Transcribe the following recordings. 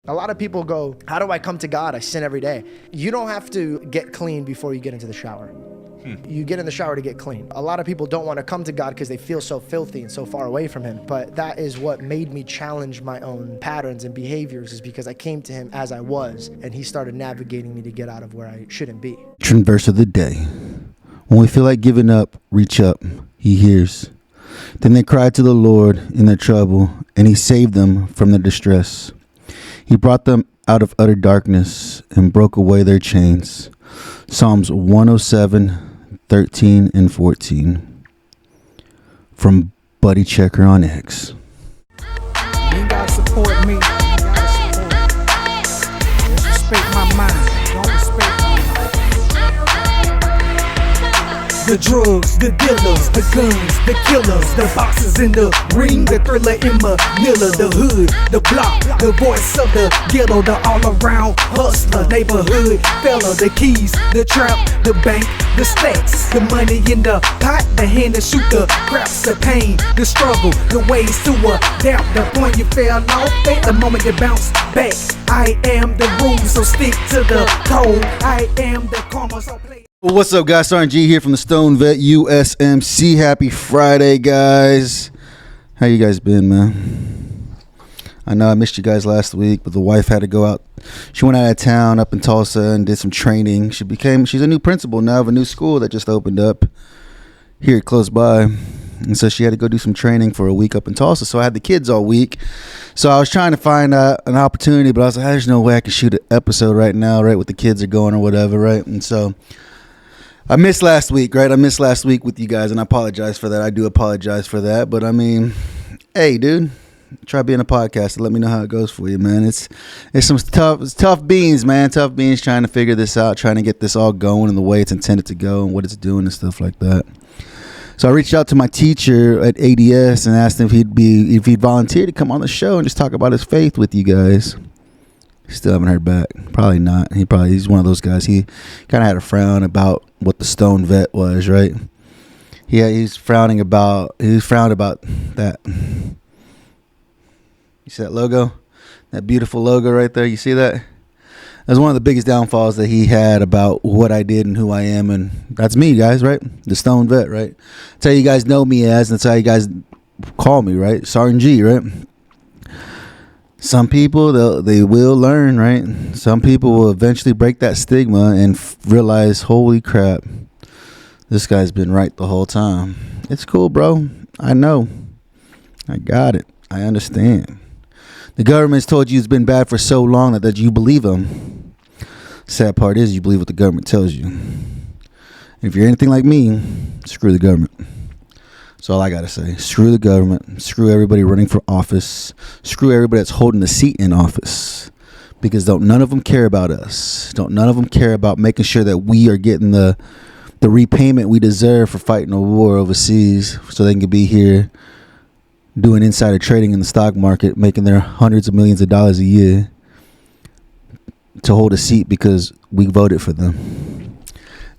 A lot of people go, how do I come to God? I sin every day. You don't have to get clean before you get into the shower. You get in the shower to get clean. A lot of people don't want to come to God because they feel so filthy and so far away from him. But that is what made me challenge my own patterns and behaviors, is because I came to him as I was, and he started navigating me to get out of where I shouldn't be. Verse of the day. When we feel like giving up, reach up. He hears. Then they cried to the Lord in their trouble, and he saved them from their distress. He brought them out of utter darkness and broke away their chains. Psalms 107, 13 and 14. From Buddy Checker on X. You gotta support me. You gotta support me. Respect my mind. Don't respect me. The drugs, the dealers, the guns, the killers, the boxes in the ring, the thriller in Manila, the hood, the block, the voice of the ghetto, the all-around hustler, neighborhood fella, the keys, the trap, the bank, the stacks, the money in the pot, the hand that shoot the craps, the pain, the struggle, the ways to adapt, the point you fell off at, the moment you bounce back. I am the rules, so stick to the code. I am the karma, so play. Well, what's up, guys? Sergeant G here from the Stone Vet USMC. Happy Friday, guys. How you guys been, man? I know I missed you guys last week, but the wife had to go out. She went out of town up in Tulsa and did some training. She's a new principal now of a new school that just opened up here close by. And so she had to go do some training for a week up in Tulsa. So I had the kids all week. So I was trying to find an opportunity, but I was like, there's no way I can shoot an episode right now, right, with the kids are going or whatever, right? And so I missed last week, right? I missed last week with you guys, and I apologize for that. I do apologize for that. But, I mean, hey, dude, try being a podcast and let me know how it goes for you, man. It's tough beans, man. Tough beans trying to figure this out, trying to get this all going in the way it's intended to go and what it's doing and stuff like that. So I reached out to my teacher at ADS and asked him if he'd volunteer to come on the show and just talk about his faith with you guys. Still haven't heard back. Probably not. He's one of those guys. He kind of had a frown about what the Stone Vet was, right? Yeah, he's frowned about that. You see that logo? That beautiful logo right there. You see that? That's one of the biggest downfalls that he had about what I did and who I am, and that's me, guys, right? The Stone Vet, right? That's how you guys know me as, and that's how you guys call me, right? Sergeant G, right? Some people, they will learn, right? Some people will eventually break that stigma and realize, holy crap, this guy's been right the whole time. It's cool, bro. I know. I got it. I understand. The government's told you it's been bad for so long that you believe them. Sad part is you believe what the government tells you. If you're anything like me, screw the government. That's all I got to say. Screw the government. Screw everybody running for office. Screw everybody that's holding the seat in office. Because none of them care about us. None of them care about making sure that we are getting the repayment we deserve for fighting a war overseas so they can be here doing insider trading in the stock market, making their hundreds of millions of dollars a year to hold a seat because we voted for them.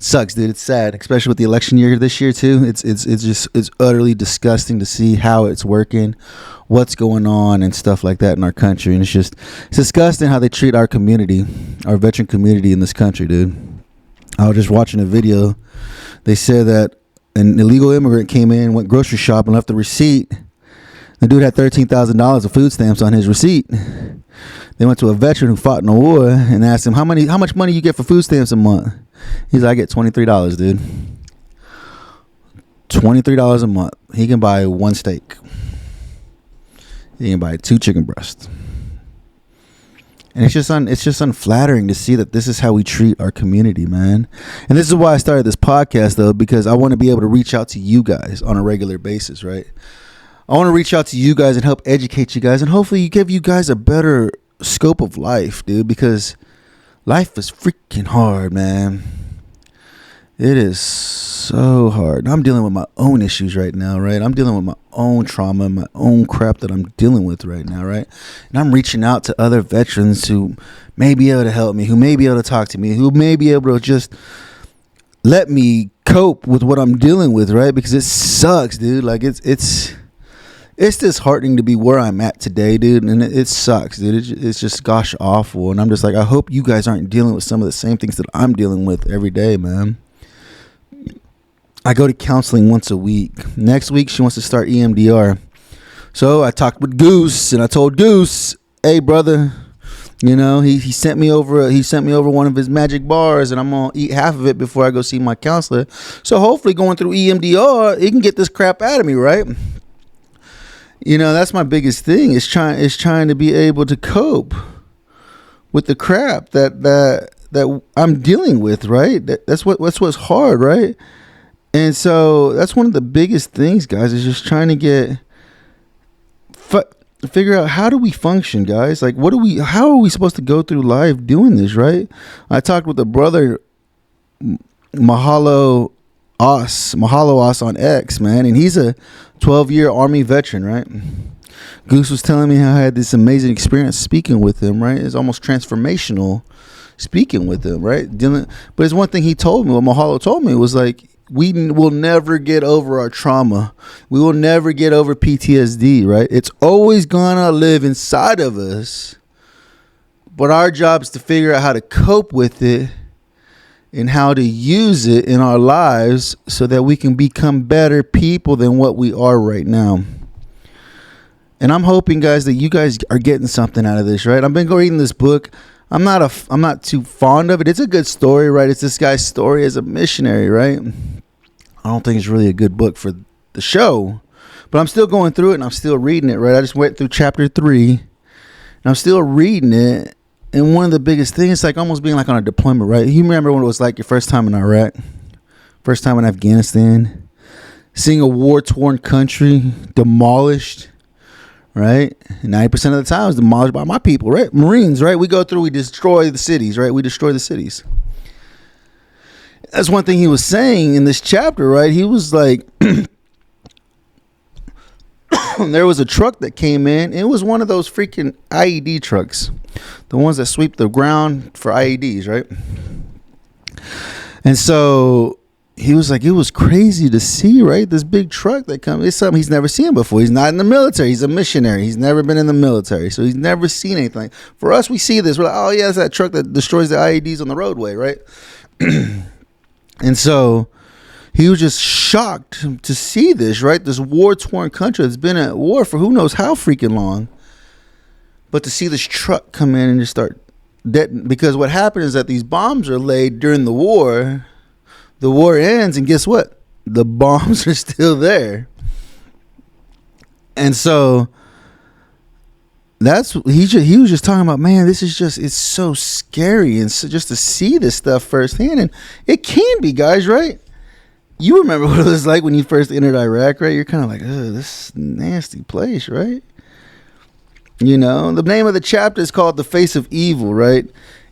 Sucks, dude. It's sad, especially with the election year this year too. It's utterly disgusting to see how it's working, what's going on, and stuff like that in our country. And it's disgusting how they treat our community, our veteran community in this country, dude. I was just watching a video. They said that an illegal immigrant came in, went grocery shopping, left the receipt. The dude had $13,000 of food stamps on his receipt. They went to a veteran who fought in a war and asked him, how much money you get for food stamps a month? He's like, I get $23, dude. $23 a month. He can buy one steak. He can buy 2 chicken breasts. And it's just unflattering to see that this is how we treat our community, man. And this is why I started this podcast, though, because I want to be able to reach out to you guys on a regular basis, right? I want to reach out to you guys and help educate you guys and hopefully give you guys a better scope of life, dude, because life is freaking hard, man. It is so hard. I'm dealing with my own issues right now, right? I'm dealing with my own trauma, my own crap that I'm dealing with right now, right? And I'm reaching out to other veterans who may be able to help me, who may be able to talk to me, who may be able to just let me cope with what I'm dealing with, right? Because it sucks, dude. Like it's it's disheartening to be where I'm at today, dude, and it sucks, dude. It's just gosh awful, and I'm just like, I hope you guys aren't dealing with some of the same things that I'm dealing with every day, man. I go to counseling once a week. Next week, she wants to start EMDR. So I talked with Goose, and I told Goose, hey, brother, you know, he sent me over one of his magic bars, and I'm gonna eat half of it before I go see my counselor. So hopefully, going through EMDR, it can get this crap out of me, right? You know, that's my biggest thing. Is trying to be able to cope with the crap that I'm dealing with, right? That's what's hard, right? And so that's one of the biggest things, guys, is just trying to figure out, how do we function, guys? Like, how are we supposed to go through life doing this, right? I talked with a brother, Mahalo Os on X, man, and he's a 12-year Army veteran, right? Goose was telling me how I had this amazing experience speaking with him, right? It's almost transformational speaking with him, right? But it's one thing he told me, what Mahalo told me, was like, we will never get over our trauma. We will never get over PTSD, right? It's always gonna live inside of us. But our job is to figure out how to cope with it and how to use it in our lives so that we can become better people than what we are right now. And I'm hoping, guys, that you guys are getting something out of this, right? I've been reading this book. I'm not too fond of it. It's a good story, right? It's this guy's story as a missionary, right? I don't think it's really a good book for the show, but I'm still going through it and I'm still reading it, right? I just went through chapter 3 and I'm still reading it. And one of the biggest things, it's like almost being like on a deployment, right? You remember when it was like your first time in Iraq, first time in Afghanistan, seeing a war-torn country demolished, right? 90% of the time it's demolished by my people, right? Marines, right? We go through, we destroy the cities, right? We destroy the cities. That's one thing he was saying in this chapter, right? He was like, there was a truck that came in. It was one of those freaking IED trucks, the ones that sweep the ground for IEDs, right? And so he was like, it was crazy to see, right? This big truck that comes. It's something he's never seen before. He's not in the military. He's a missionary. He's never been in the military. So he's never seen anything. For us, we see this. We're like, oh, yeah, it's that truck that destroys the IEDs on the roadway, right? And so he was just shocked to see this, right? This war-torn country that's been at war for who knows how freaking long. But to see this truck come in and just start because what happened is that these bombs are laid during the war. The war ends, and guess what? The bombs are still there. And so he was just talking about, man, this is just, it's so scary, and so just to see this stuff firsthand. And it can be, guys, right? You remember what it was like when you first entered Iraq, right? You're kind of like, oh, this nasty place, right? You know, the name of the chapter is called The Face of Evil, right?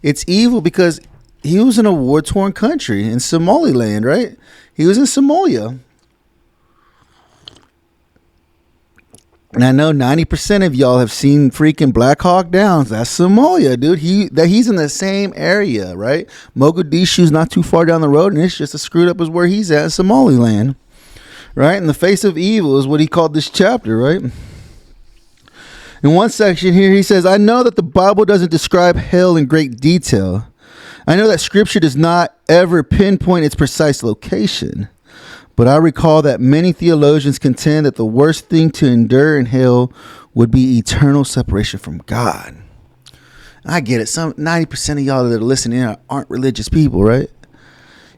It's evil because he was in a war-torn country in Somaliland, right? He was in Somalia. And I know 90% of y'all have seen freaking Black Hawk Downs. That's Somalia, dude. He's in the same area, right? Mogadishu's not too far down the road, and it's just as screwed up as where he's at in Somaliland, right? And the face of evil is what he called this chapter, right? In one section here, he says, I know that the Bible doesn't describe hell in great detail. I know that Scripture does not ever pinpoint its precise location. But I recall that many theologians contend that the worst thing to endure in hell would be eternal separation from God. I get it. 90% of y'all that are listening aren't religious people, right?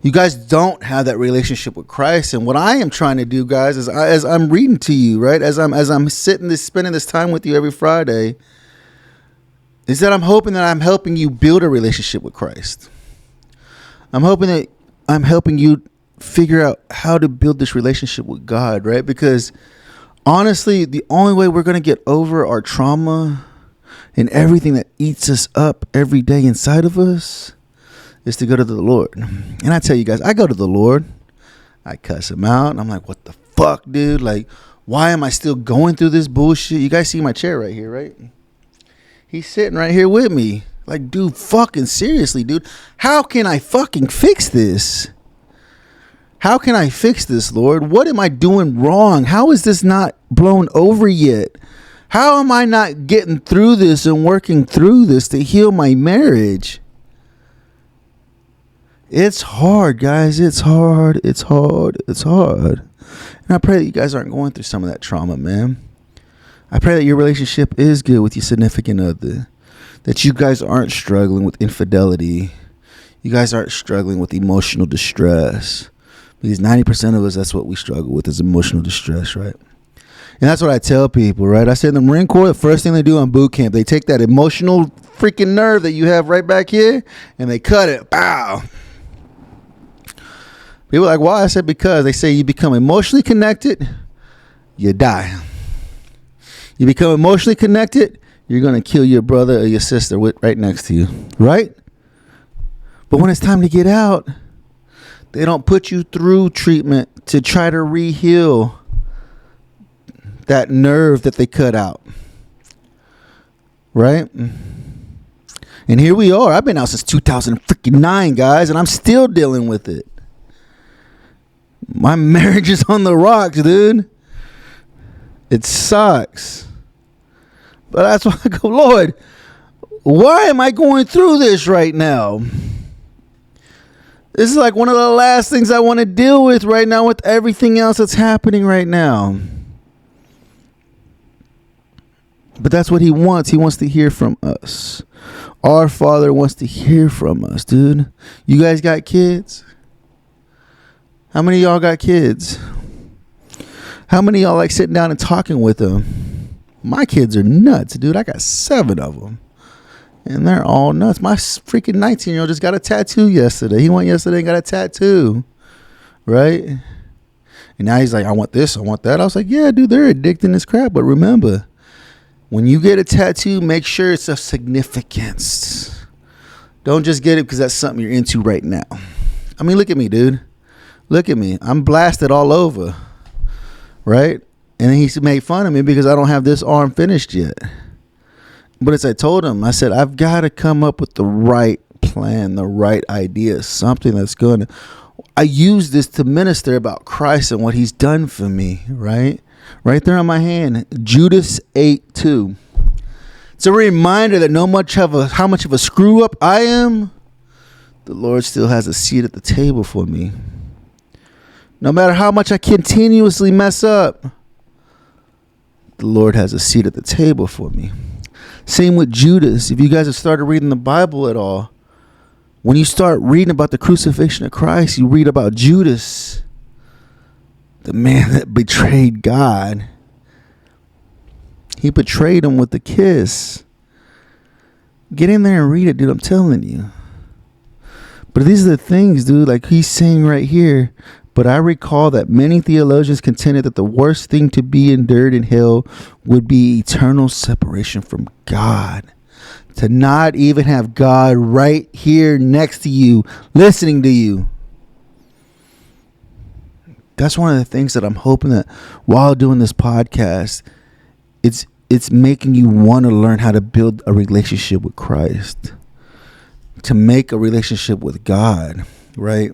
You guys don't have that relationship with Christ. And what I am trying to do, guys, is as I'm reading to you, right, as I'm spending this time with you every Friday, is that I'm hoping that I'm helping you build a relationship with Christ. I'm hoping that I'm helping you figure out how to build this relationship with God, right? Because honestly, the only way we're going to get over our trauma and everything that eats us up every day inside of us is to go to the Lord. And I tell you guys, I go to the Lord, I cuss him out, and I'm like, what the fuck, dude? Like, why am I still going through this bullshit? You guys see my chair right here, right? He's sitting right here with me. Like, dude, fucking seriously, dude. How can I fucking fix this? How can I fix this, Lord? What am I doing wrong? How is this not blown over yet? How am I not getting through this and working through this to heal my marriage? It's hard, guys. It's hard. It's hard. It's hard. And I pray that you guys aren't going through some of that trauma, man. I pray that your relationship is good with your significant other. That you guys aren't struggling with infidelity. You guys aren't struggling with emotional distress. Because 90% of us, that's what we struggle with, is emotional distress, right? And that's what I tell people, right? I said in the Marine Corps, the first thing they do on boot camp, they take that emotional freaking nerve that you have right back here, and they cut it. Pow! People are like, why? I said, because they say you become emotionally connected, you die. You become emotionally connected, you're going to kill your brother or your sister right next to you, right? But when it's time to get out, they don't put you through treatment to try to re-heal that nerve that they cut out. Right? And here we are. I've been out since 2009, guys, and I'm still dealing with it. My marriage is on the rocks, dude. It sucks. But that's why I go, Lord, why am I going through this right now? This is like one of the last things I want to deal with right now with everything else that's happening right now. But that's what he wants. He wants to hear from us. Our Father wants to hear from us, dude. You guys got kids? How many of y'all got kids? How many of y'all like sitting down and talking with them? My kids are nuts, dude. I got 7 of them. And they're all nuts. My freaking 19-year-old just got a tattoo yesterday. He went yesterday and got a tattoo. Right? And now he's like, I want this, I want that. I was like, yeah, dude, they're addicting this crap. But remember, when you get a tattoo, make sure it's of significance. Don't just get it because that's something you're into right now. I mean, look at me, dude. Look at me. I'm blasted all over. Right? And he made fun of me because I don't have this arm finished yet. But as I told him, I said, I've got to come up with the right plan, the right idea, something that's going to... I use this to minister about Christ and what he's done for me, right? Right there on my hand, Judas 8:2. It's a reminder that how much of a screw up I am, the Lord still has a seat at the table for me. No matter how much I continuously mess up, the Lord has a seat at the table for me. Same with Judas. If you guys have started reading the Bible at all, when you start reading about the crucifixion of Christ, you read about Judas, the man that betrayed God. He betrayed him with a kiss. Get in there and read it, dude. I'm telling you. But these are the things, dude, like he's saying right here. But I recall that many theologians contended that the worst thing to be endured in hell would be eternal separation from God. To not even have God right here next to you, listening to you. That's one of the things that I'm hoping that while doing this podcast, it's making you want to learn how to build a relationship with Christ. To make a relationship with God, right?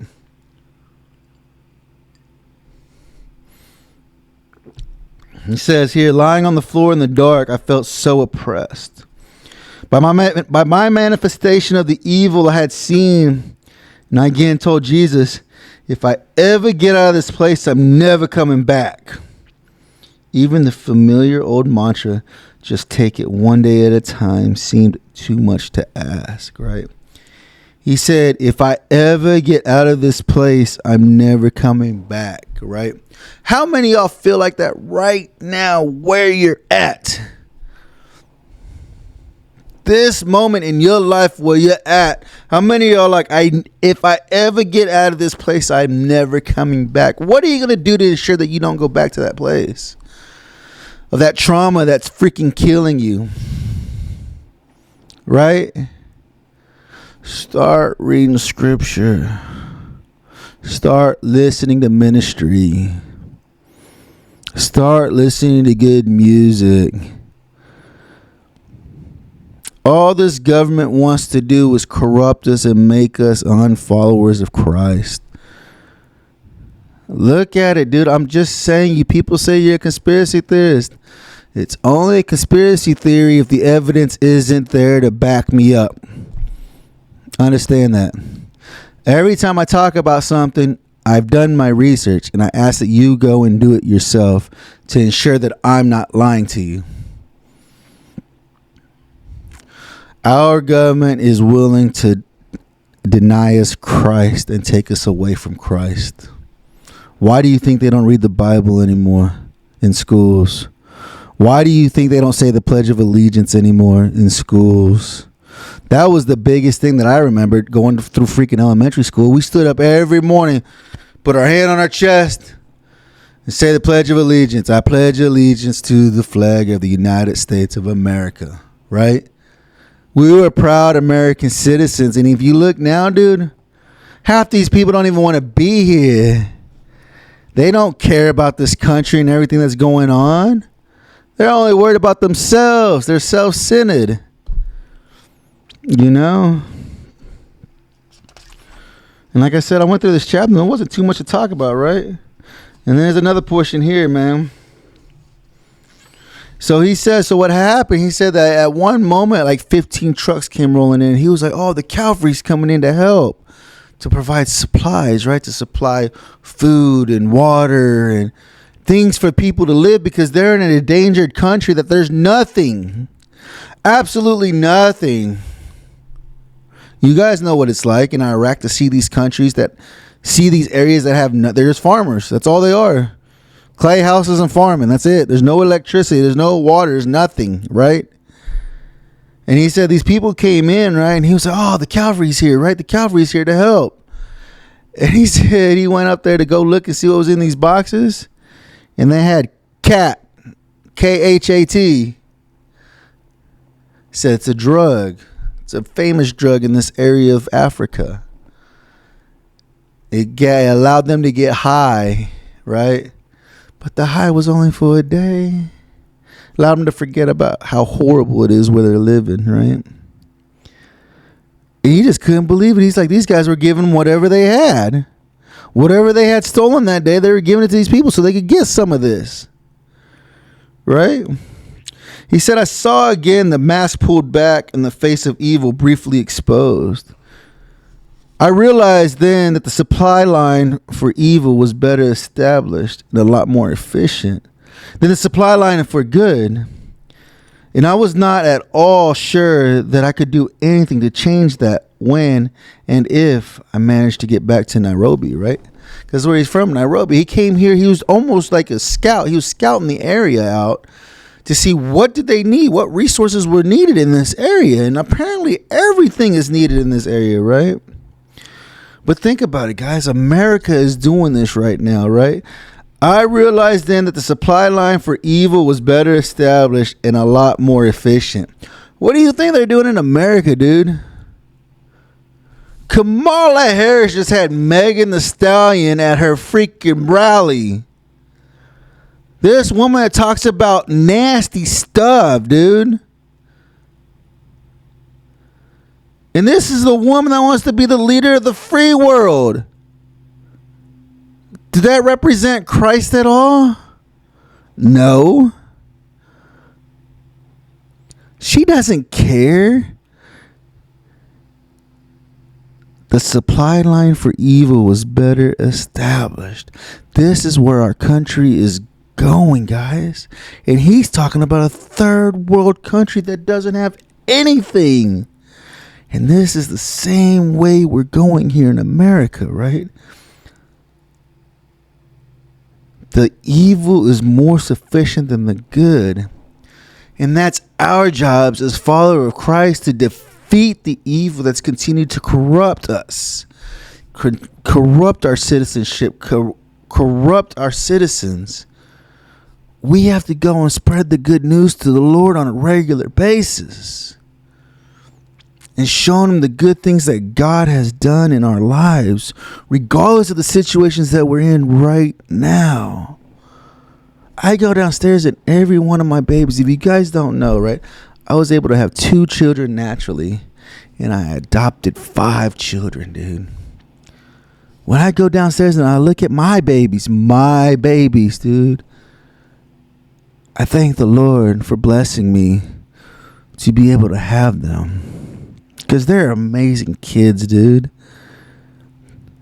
He says here, lying on the floor in the dark, I felt so oppressed. By my manifestation of the evil I had seen, and I again told Jesus, if I ever get out of this place, I'm never coming back. Even the familiar old mantra, just take it one day at a time, seemed too much to ask, right? He said, if I ever get out of this place, I'm never coming back, right? How many of y'all feel like that right now where you're at? This moment in your life where you're at, how many of y'all like, if I ever get out of this place, I'm never coming back? What are you going to do to ensure that you don't go back to that place? Of that trauma that's freaking killing you. Right? Start reading scripture. Start listening to ministry. Start listening to good music. All this government wants to do is corrupt us and make us unfollowers of Christ. Look at it, dude. I'm just saying, you people say you're a conspiracy theorist. It's only a conspiracy theory if the evidence isn't there to back me up. Understand that. Every time I talk about something, I've done my research, and I ask that you go and do it yourself to ensure that I'm not lying to you. Our government is willing to deny us Christ and take us away from Christ. Why do you think they don't read the Bible anymore in schools? Why do you think they don't say the Pledge of Allegiance anymore in schools? That was the biggest thing that I remembered going through freaking elementary school. We stood up every morning, put our hand on our chest, and say the Pledge of Allegiance. I pledge allegiance to the flag of the United States of America, right? We were proud American citizens. And if you look now, dude, half these people don't even want to be here. They don't care about this country and everything that's going on. They're only worried about themselves. They're self-centered. You know? And like I said, I went through this chapter. There wasn't too much to talk about, right? And there's another portion here, man. So he says, so what happened? He said that at one moment, like 15 trucks came rolling in. He was like, oh, the cavalry's coming in to help, to provide supplies, right? To supply food and water and things for people to live, because they're in an endangered country that there's nothing, absolutely nothing. You guys know what it's like in Iraq to see these countries that see these areas that have they're just farmers. That's all they are. Clay houses and farming. That's it. There's no electricity. There's no water. There's nothing, right? And he said these people came in, right? And he was like, oh, the cavalry's here, right? The cavalry's here to help. And he said he went up there to go look and see what was in these boxes. And they had cat, K-H-A-T. Said it's a drug. It's a famous drug in this area of Africa. It allowed them to get high, right? But the high was only for a day. Allowed them to forget about how horrible it is where they're living, right? And he just couldn't believe it. He's like, these guys were giving whatever they had. Whatever they had stolen that day, they were giving it to these people so they could get some of this. Right? He said, I saw again the mask pulled back and the face of evil briefly exposed. I realized then that the supply line for evil was better established and a lot more efficient than the supply line for good. And I was not at all sure that I could do anything to change that when and if I managed to get back to Nairobi, right? Because where he's from, Nairobi. He came here, he was almost like a scout. He was scouting the area out to see what did they need, what resources were needed in this area. And apparently everything is needed in this area, right? But think about it, guys. America is doing this right now, right? I realized then that the supply line for evil was better established and a lot more efficient. What do you think they're doing in America, dude? Kamala Harris just had Megan Thee Stallion at her freaking rally. This woman that talks about nasty stuff, dude. And this is the woman that wants to be the leader of the free world. Did that represent Christ at all? No. She doesn't care. The supply line for evil was better established. This is where our country is going, guys. And he's talking about a third world country that doesn't have anything. And this is the same way we're going here in America, right? The evil is more sufficient than the good. And that's our jobs as followers of Christ, to defeat the evil that's continued to corrupt us, corrupt our citizenship, corrupt our citizens. We have to go and spread the good news to the Lord on a regular basis. And showing them the good things that God has done in our lives, regardless of the situations that we're in right now. I go downstairs and every one of my babies, if you guys don't know, right, I was able to have 2 children naturally, and I adopted 5 children, dude. When I go downstairs and I look at my babies, dude, I thank the Lord for blessing me to be able to have them. Because they're amazing kids, dude.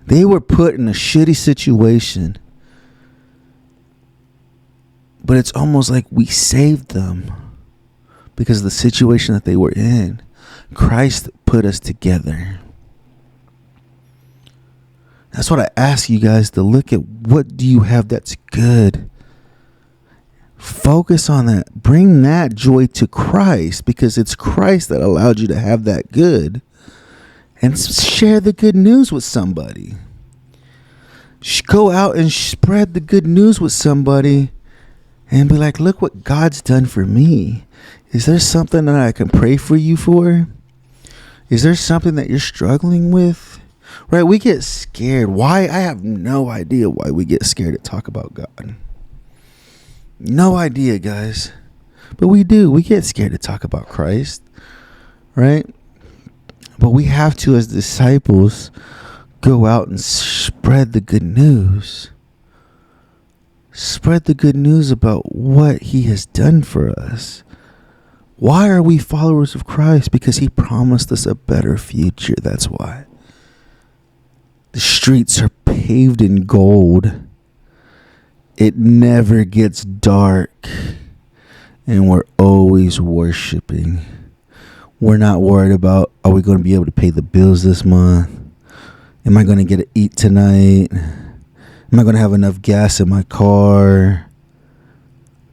They were put in a shitty situation. But it's almost like we saved them because of the situation that they were in. Christ put us together. That's what I ask you guys to look at. What do you have that's good? Focus on that. Bring that joy to Christ, because it's Christ that allowed you to have that good. And share the good news with somebody. Go out and spread the good news with somebody and be like, look what God's done for me. Is there something that I can pray for you for? Is there something that you're struggling with? Right? We get scared. Why? I have no idea why we get scared to talk about God. No idea, guys. But we do. We get scared to talk about Christ. Right? But we have to, as disciples, go out and spread the good news. Spread the good news about what he has done for us. Why are we followers of Christ? Because he promised us a better future. That's why. The streets are paved in gold. It never gets dark. And we're always worshiping. We're not worried about, are we going to be able to pay the bills this month? Am I going to get to eat tonight? Am I going to have enough gas in my car?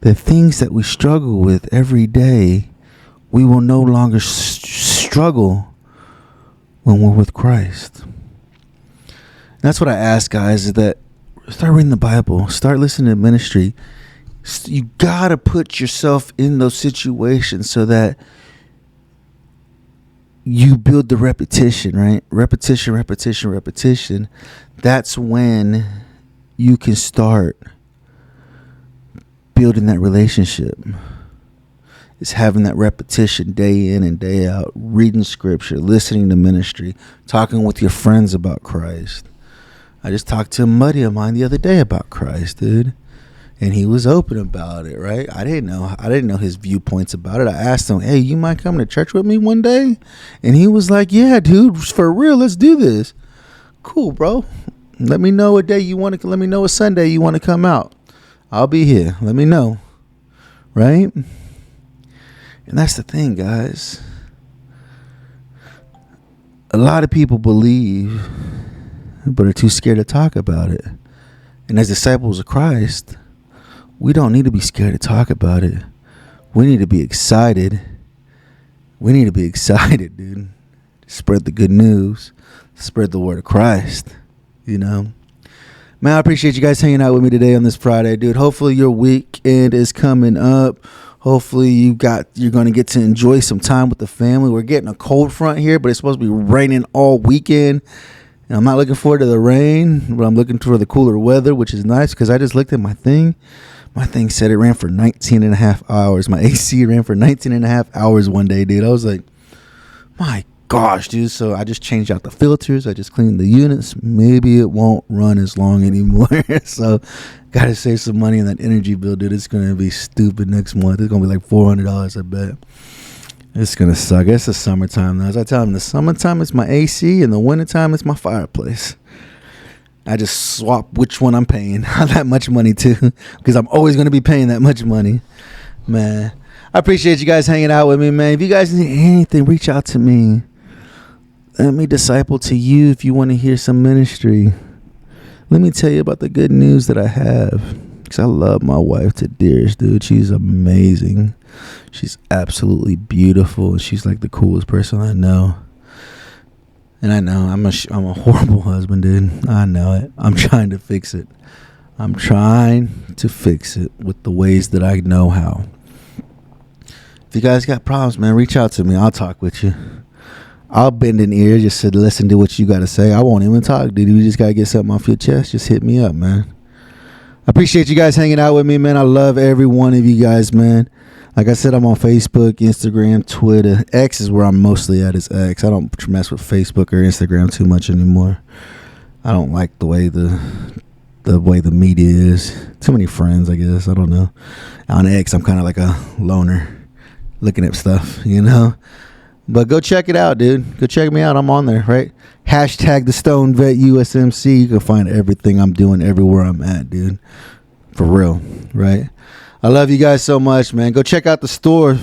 The things that we struggle with every day, we will no longer struggle when we're with Christ. That's what I ask, guys, is that start reading the Bible. Start listening to ministry. You got to put yourself in those situations so that you build the repetition, right? Repetition. That's when you can start building that relationship. It's having that repetition day in and day out, reading scripture, listening to ministry, talking with your friends about Christ. I just talked to a buddy of mine the other day about Christ, dude. And he was open about it, right? I didn't know his viewpoints about it. I asked him, hey, you might come to church with me one day? And he was like, yeah, dude, for real, let's do this. Cool, bro. Let me know a day you want to, let me know a Sunday you want to come out. I'll be here. Let me know. Right? And that's the thing, guys. A lot of people believe, but are too scared to talk about it. And as disciples of Christ, we don't need to be scared to talk about it. We need to be excited. We need to be excited, dude. Spread the good news. Spread the word of Christ. You know? Man, I appreciate you guys hanging out with me today on this Friday, dude. Hopefully your weekend is coming up. Hopefully you're going to get to enjoy some time with the family. We're getting a cold front here, but it's supposed to be raining all weekend. And I'm not looking forward to the rain, but I'm looking for the cooler weather, which is nice because I just looked at my thing. My thing said it ran for 19 and a half hours. My AC ran for 19 and a half hours one day, dude. I was like, my gosh, dude. So I just changed out the filters. I just cleaned the units. Maybe it won't run as long anymore. So got to save some money on that energy bill, dude. It's going to be stupid next month. It's going to be like $400, I bet. It's going to suck. It's the summertime now. As I tell them, the summertime it's my AC and the wintertime it's my fireplace. I just swap which one I'm paying that much money to, because I'm always going to be paying that much money. Man, I appreciate you guys hanging out with me, man. If you guys need anything, reach out to me. Let me disciple to you if you want to hear some ministry. Let me tell you about the good news that I have, because I love my wife to dearest, dude. She's amazing. She's absolutely beautiful. She's like the coolest person I know. And I know I'm a horrible husband, dude. I know it. I'm trying to fix it. I'm trying to fix it with the ways that I know how. If you guys got problems, man, reach out to me. I'll talk with you. I'll bend an ear just to listen to what you got to say. I won't even talk, dude. You just got to get something off your chest. Just hit me up, man. I appreciate you guys hanging out with me, man. I love every one of you guys, man. Like I said, I'm on Facebook, Instagram, Twitter. X is where I'm mostly at, is X. I don't mess with Facebook or Instagram too much anymore. I don't like the way the media is. Too many friends, I guess. I don't know. On X, I'm kind of like a loner looking at stuff, you know. But go check it out, dude. Go check me out. I'm on there, right? Hashtag the Stone Vet USMC. You can find everything I'm doing everywhere I'm at, dude. For real, right? I love you guys so much, man. Go check out the store.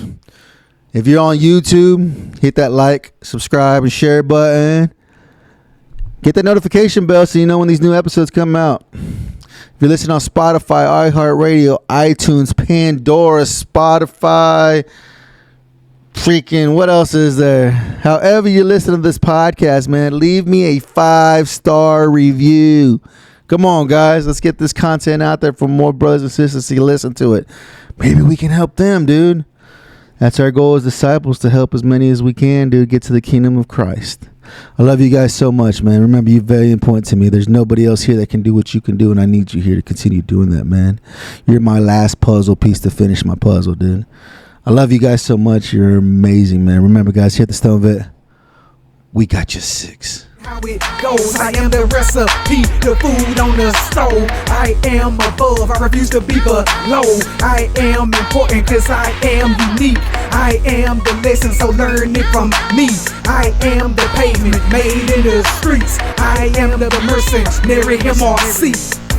If you're on YouTube, hit that like, subscribe, and share button. Get that notification bell so you know when these new episodes come out. If you're listening on Spotify, iHeartRadio, iTunes, Pandora, Spotify, freaking what else is there? However you listen to this podcast, man, leave me a 5-star review. Come on, guys. Let's get this content out there for more brothers and sisters to listen to it. Maybe we can help them, dude. That's our goal as disciples, to help as many as we can, dude, get to the kingdom of Christ. I love you guys so much, man. Remember, you're very important to me. There's nobody else here that can do what you can do, and I need you here to continue doing that, man. You're my last puzzle piece to finish my puzzle, dude. I love you guys so much. You're amazing, man. Remember, guys, here at the Stone Vet, we got you 6. How it goes, I am the recipe, the food on the stove. I am above, I refuse to be below. I am important cause I am unique. I am the lesson, so learn it from me. I am the pavement made in the streets. I am the mercenary MRC.